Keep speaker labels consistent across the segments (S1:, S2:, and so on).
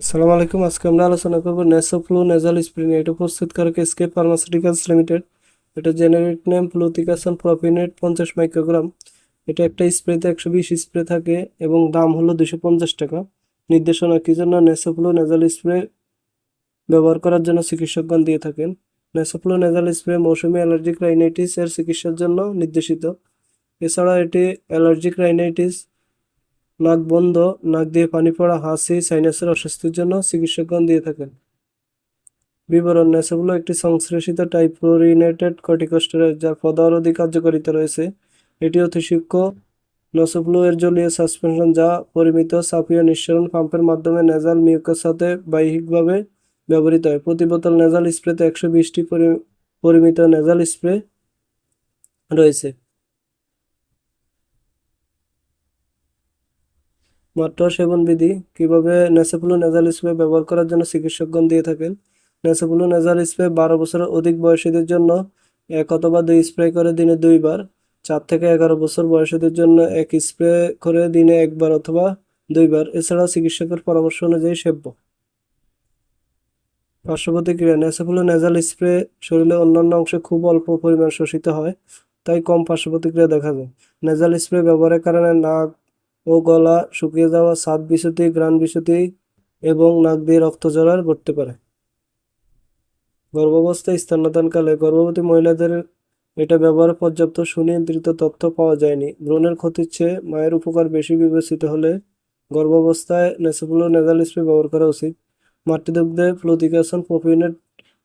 S1: আসসালামু আলাইকুম। আজকে আমরা আলোচনা করব নেসোফ্লু নেজাল স্প্রে নিয়ে। এটা প্রস্তুতকারক এসকে ফার্মাসিউটিক্যালস লিমিটেড। এটা জেনেরিক নেম ফ্লুটিকাসন প্রপিনেট 50 মাইক্রোগ্রাম। এটা একটা স্প্রেতে 120 স্প্রে থাকে এবং দাম হলো 250 টাকা। নির্দেশনা কি জন্য? নেসোফ্লু নেজাল স্প্রে ব্যবহার করার জন্য চিকিৎসকগণ দিয়ে থাকেন। নেসোফ্লু নেজাল স্প্রে মৌসুমী অ্যালার্জিক রাইনাইটিস এর চিকিৎসার জন্য নির্দেশিত। এছাড়া এটি অ্যালার্জিক রাইনাইটিস, নাক বন্ধ, নাক দিয়ে পানি পড়া, হাঁচি, সাইনাসের অস্বস্তির জন্য চিকিৎসকগণ দিয়ে থাকেন। বিবরণ: নেসোফ্লু একটি সংশ্লেষিত টাইফ্লোরিনেটেড কর্টিকোস্টেরয়েড যার পদারোধী কার্যকারিতা রয়েছে। এটি অতি সূক্ষ্ম নেসোফ্লু এর জলীয় সাসপেনশন যা পরিমিত চাপীয় নিঃসরণ পাম্পের মাধ্যমে নেজাল মিউকাসে বাহ্যিকভাবে ব্যবহৃত হয়। প্রতি বোতল নেজাল স্প্রেতে 120টি পরিমিত নেজাল স্প্রে রয়েছে। মাত্রা ও সেবন বিধি: কিভাবে নেসোফ্লু নেজাল স্প্রে ব্যবহার করার জন্য চিকিৎসকগণ দিয়ে থাকেন। নেসোফ্লু নেজাল স্প্রে 12 বছরের অধিক বয়সীদের জন্য 1 অথবা 2 স্প্রে করে দিনে 2 বার, 4 থেকে 11 বছর বয়সীদের জন্য 1 স্প্রে করে দিনে 1 বার অথবা 2 বার। এছাড়াও চিকিৎসকের পরামর্শ অনুযায়ী সেব্য। পার্শ্ব প্রতিক্রিয়া: নেসোফ্লু নেজাল স্প্রে শরীরের অন্যান্য অংশে খুব অল্প পরিমাণ শোষিত হয়, তাই কম পার্শ্ব প্রতিক্রিয়া দেখা যায়। নেজাল স্প্রে ব্যবহারের কারণে নাক ও গলা শুকিয়ে যাওয়া, স্বাদ বিচ্যুতি, ঘ্রাণ বিচ্যুতি এবং নাক দিয়ে রক্ত ঝরা ঘটতে পারে। গর্ভাবস্থায় স্তন্যদানকালে গর্ভবতী মহিলাদের এটা ব্যবহারে পর্যাপ্ত সুনিয়ন্ত্রিত তথ্য পাওয়া যায়নি। ভ্রূণের ক্ষতির চেয়ে মায়ের উপকার বেশি বিবেচিত হলে গর্ভাবস্থায় নেসোফ্লু নেজাল স্প্রে ব্যবহার করা উচিত। মাতৃদুগ্ধে ফ্লুটিকাসন প্রপিনেট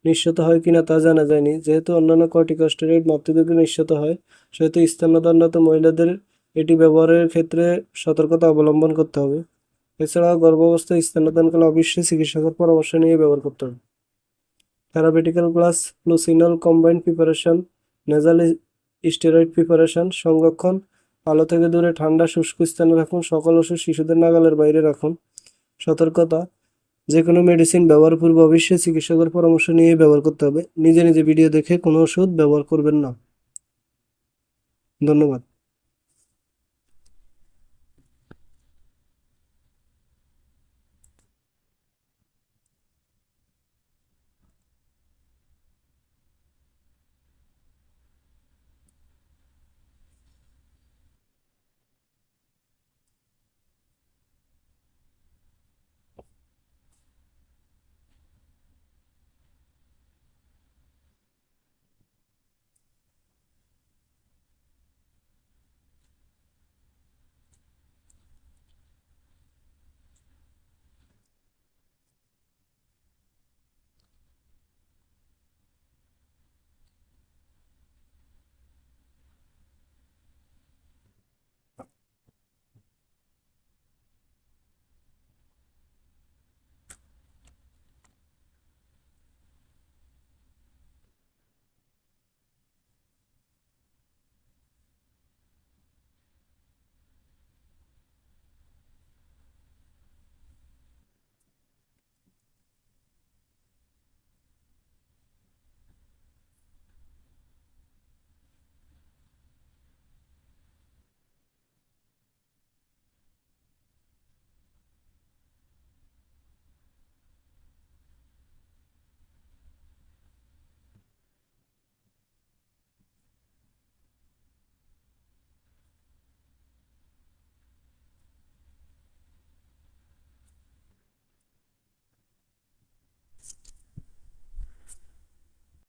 S1: নিঃসৃত হয় কিনা তা জানা যায়নি। যেহেতু অন্যান্য কর্টিকস্টেরয়েড মাতৃদুগ্ধে নিঃসৃত হয়, সেহেতু স্তন্যদানরত মহিলাদের এটি ব্যবহারের ক্ষেত্রে সতর্কতা অবলম্বন করতে হবে। এছাড়াও গর্ভাবস্থায় স্তন্যদানকালে অবশ্যই চিকিৎসকের পরামর্শ নিয়ে ব্যবহার করতে হবে। থ্যারাপিউটিক্যাল ক্লাস: ফ্লুসিনল combined preparation, nasal steroid preparation. সংরক্ষণ: আলো থেকে দূরে ঠান্ডা শুষ্ক স্থানে রাখুন। সকল ওষুধ শিশুদের নাগালের বাইরে রাখুন। সতর্কতা: যে কোনো মেডিসিন ব্যবহার পূর্বে অবশ্যই চিকিৎসকের পরামর্শ নিয়ে ব্যবহার করতে হবে। নিজে নিজে ভিডিও দেখে কোনো ওষুধ ব্যবহার করবেন না। ধন্যবাদ।